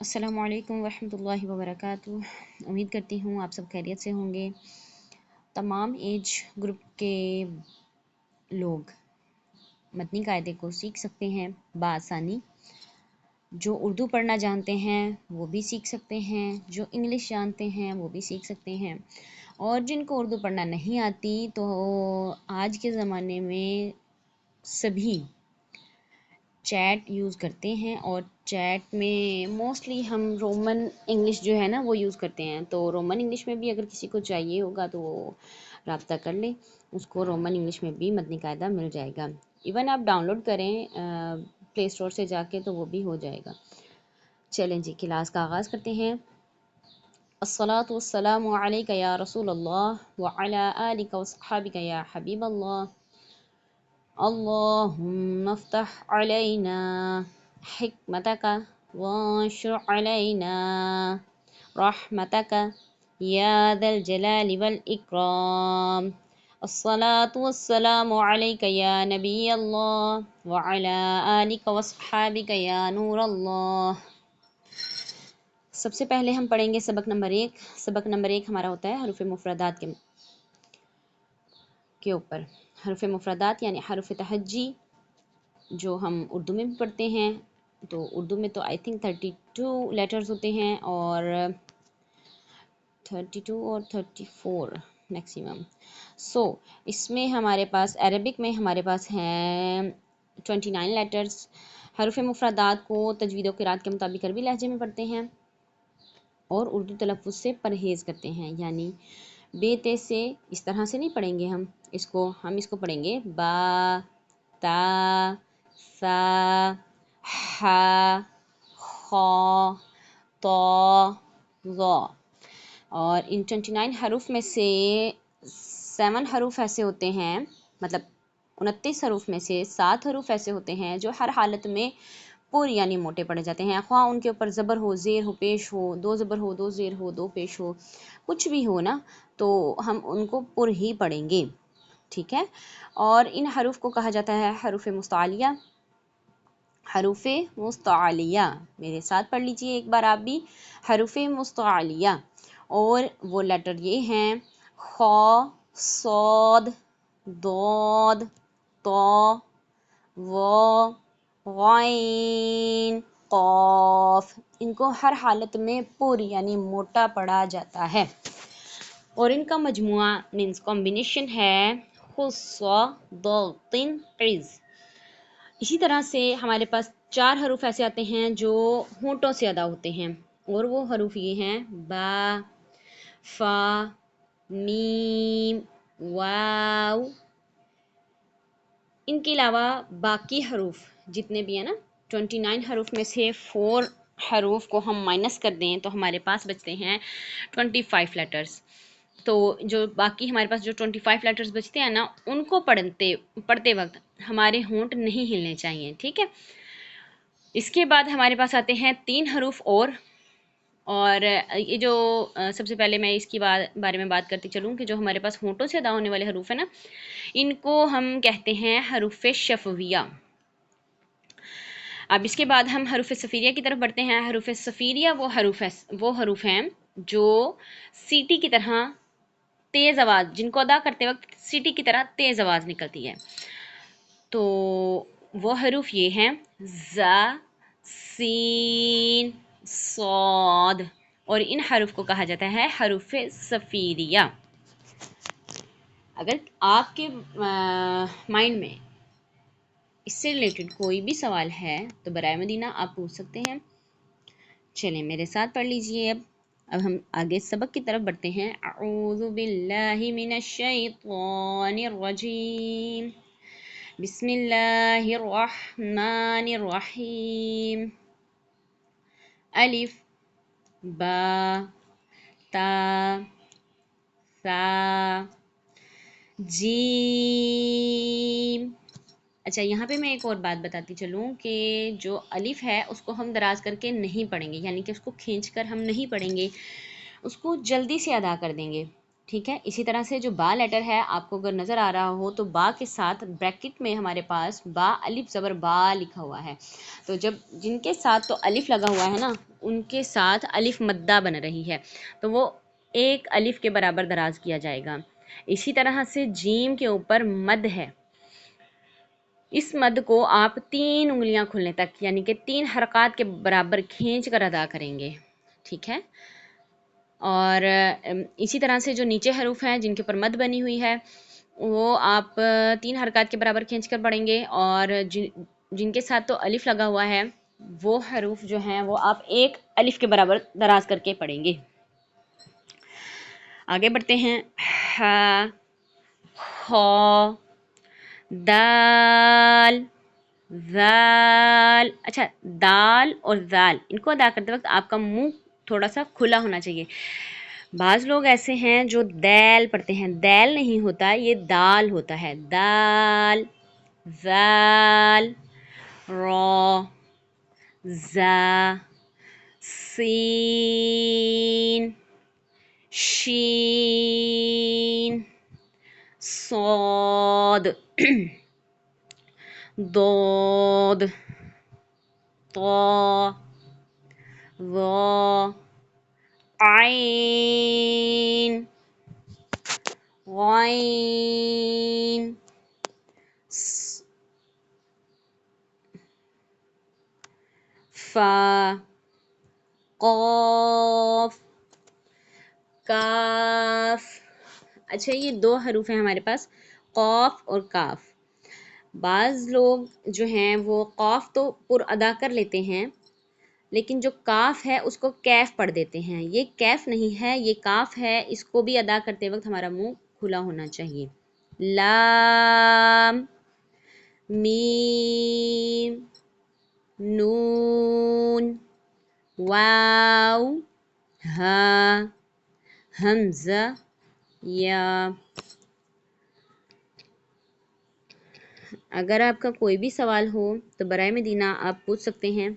السلام علیکم ورحمۃ اللہ وبرکاتہ۔ امید کرتی ہوں آپ سب خیریت سے ہوں گے۔ تمام ایج گروپ کے لوگ متنی قاعدے کو سیکھ سکتے ہیں بآسانی۔ جو اردو پڑھنا جانتے ہیں وہ بھی سیکھ سکتے ہیں، جو انگلش جانتے ہیں وہ بھی سیکھ سکتے ہیں، اور جن کو اردو پڑھنا نہیں آتی تو آج کے زمانے میں سبھی چیٹ یوز کرتے ہیں، اور چیٹ میں موسٹلی ہم رومن انگلش جو ہے نا وہ یوز کرتے ہیں۔ تو رومن انگلش میں بھی اگر کسی کو چاہیے ہوگا تو وہ رابطہ کر لیں، اس کو رومن انگلش میں بھی متنی قاعدہ مل جائے گا۔ ایون آپ ڈاؤن لوڈ کریں پلے اسٹور سے جا کے تو وہ بھی ہو جائے گا۔ چلیں جی کلاس کا آغاز کرتے ہیں۔ الصلاۃ والسلام علیک یا رسول اللہ وعلی آلک وصحابک یا حبیب اللہ۔ اللہم افتح علینا حکمتک وانشر علینا رحمتک یا ذا الجلال والاکرام۔ الصلاۃ والسلام علیک یا نبی اللہ وعلی آلک وصحابک یا نور اللہ۔ سب سے پہلے ہم پڑھیں گے سبق نمبر 1۔ سبق نمبر 1 ہمارا ہوتا ہے حروف مفردات کے اوپر۔ حروف مفردات یعنی حروف تہجی جو ہم اردو میں بھی پڑھتے ہیں، تو اردو میں تو آئی تھنک 32 لیٹرز ہوتے ہیں، اور 32 اور 34 میکسیمم۔ اس میں ہمارے پاس عربک میں ہمارے پاس ہیں 29 لیٹرز۔ حروف مفردات کو تجوید و قرات کے مطابق عربی لہجے میں پڑھتے ہیں اور اردو تلفظ سے پرہیز کرتے ہیں، یعنی بے تے سے اس طرح سے نہیں پڑھیں گے ہم اس کو پڑھیں گے با، تا، سا، ہا، خا، تو، ظا۔ اور ان 29 حروف میں سے 7 حروف ایسے ہوتے ہیں، مطلب 29 حروف میں سے 7 حروف ایسے ہوتے ہیں جو ہر حالت میں پر یعنی موٹے پڑے جاتے ہیں، خواہ ان کے اوپر زبر ہو، زیر ہو، پیش ہو، 2 زبر ہو، 2 زیر ہو، 2 پیش ہو، کچھ بھی ہو نا، تو ہم ان کو پر ہی پڑھیں گے، ٹھیک ہے۔ اور ان حروف کو کہا جاتا ہے حروف مستعلیہ۔ حروف مستعلیہ میرے ساتھ پڑھ لیجئے ایک بار آپ بھی، حروف مستعلیہ، اور وہ لیٹر یہ ہیں خا، صاد، ضاد، طا، ظا، غین، قاف۔ ان کو ہر حالت میں پر یعنی موٹا پڑھا جاتا ہے، اور ان کا مجموعہ مینس کمبینیشن ہے خص ضغط عز۔ اسی طرح سے ہمارے پاس 4 حروف ایسے آتے ہیں جو ہونٹوں سے ادا ہوتے ہیں، اور وہ حروف یہ ہیں با، فا، میم، واو۔ ان کے علاوہ باقی حروف جتنے بھی ہیں نا، 29 حروف میں سے 4 حروف کو ہم مائنس کر دیں تو ہمارے پاس بچتے ہیں 25 لیٹرز۔ تو جو باقی ہمارے پاس جو 25 لیٹرز بچتے ہیں نا، ان کو پڑھتے وقت ہمارے ہونٹ نہیں ہلنے چاہیے، ٹھیک ہے۔ اس کے بعد ہمارے پاس آتے ہیں 3 حروف اور یہ جو سب سے پہلے میں اس کی بارے میں بات کرتی چلوں کہ جو ہمارے پاس ہونٹوں سے ادا ہونے والے حروف ہیں نا، ان کو ہم کہتے ہیں حروف شفویہ۔ اب اس کے بعد ہم حروف صفیریہ کی طرف بڑھتے ہیں۔ حروف صفیریہ وہ حروف ہیں جو سیٹی کی طرح تیز آواز، جن کو ادا کرتے وقت سیٹی کی طرح تیز آواز نکلتی ہے، تو وہ حروف یہ ہیں زا، سین، صاد، اور ان حروف کو کہا جاتا ہے حروف صفیریہ۔ اگر آپ کے مائنڈ میں اس سے ریلیٹڈ کوئی بھی سوال ہے تو برائے مدینہ آپ پوچھ سکتے ہیں۔ چلیں میرے ساتھ پڑھ لیجئے۔ اب ہم آگے سبق کی طرف بڑھتے ہیں۔ اعوذ باللہ من الشیطان الرجیم، بسم اللہ الرحمن الرحیم۔ الف، با، تا، سا، جیم۔ اچھا یہاں پہ میں ایک اور بات بتاتی چلوں کہ جو الف ہے اس کو ہم دراز کر کے نہیں پڑھیں گے، یعنی کہ اس کو کھینچ کر ہم نہیں پڑھیں گے، اس کو جلدی سے ادا کر دیں گے، ٹھیک ہے. اسی طرح سے جو با لیٹر ہے آپ کو اگر نظر آ رہا ہو تو با کے ساتھ بریکٹ میں ہمارے پاس با الف زبر با لکھا ہوا ہے. تو جب جن کے ساتھ تو الف لگا ہوا ہے نا ان کے ساتھ الف مدہ بن رہی ہے تو وہ ایک الف کے برابر دراز کیا جائے گا. اسی طرح سے جیم کے اوپر مد ہے. اس مد کو آپ 3 انگلیاں کھلنے تک یعنی کہ 3 حرکات کے برابر کھینچ کر ادا کریں گے. ٹھیک ہے. اور اسی طرح سے جو نیچے حروف ہیں جن کے اوپر مد بنی ہوئی ہے وہ آپ 3 حرکات کے برابر کھینچ کر پڑھیں گے. اور جن کے ساتھ تو الف لگا ہوا ہے وہ حروف جو ہیں وہ آپ ایک الف کے برابر دراز کر کے پڑھیں گے. آگے بڑھتے ہیں. ح خ دال ذال. اچھا دال اور ذال ان کو ادا کرتے وقت آپ کا منہ تھوڑا سا کھلا ہونا چاہیے. بعض لوگ ایسے ہیں جو دیل پڑھتے ہیں. دیل نہیں ہوتا یہ دال ہوتا ہے. دال ذال را زا سین شین صاد ضاد طا ظا عین غین فا قاف کاف. اچھا یہ 2 حروف ہیں ہمارے پاس قاف اور کاف. بعض لوگ جو ہیں وہ قاف تو پر ادا کر لیتے ہیں لیکن جو کاف ہے اس کو کیف پڑھ دیتے ہیں. یہ کیف نہیں ہے یہ کاف ہے. اس کو بھی ادا کرتے وقت ہمارا منہ کھلا ہونا چاہیے. لام میم نون واو ہا حمزہ یا. اگر آپ کا کوئی بھی سوال ہو تو برائے مدینہ آپ پوچھ سکتے ہیں.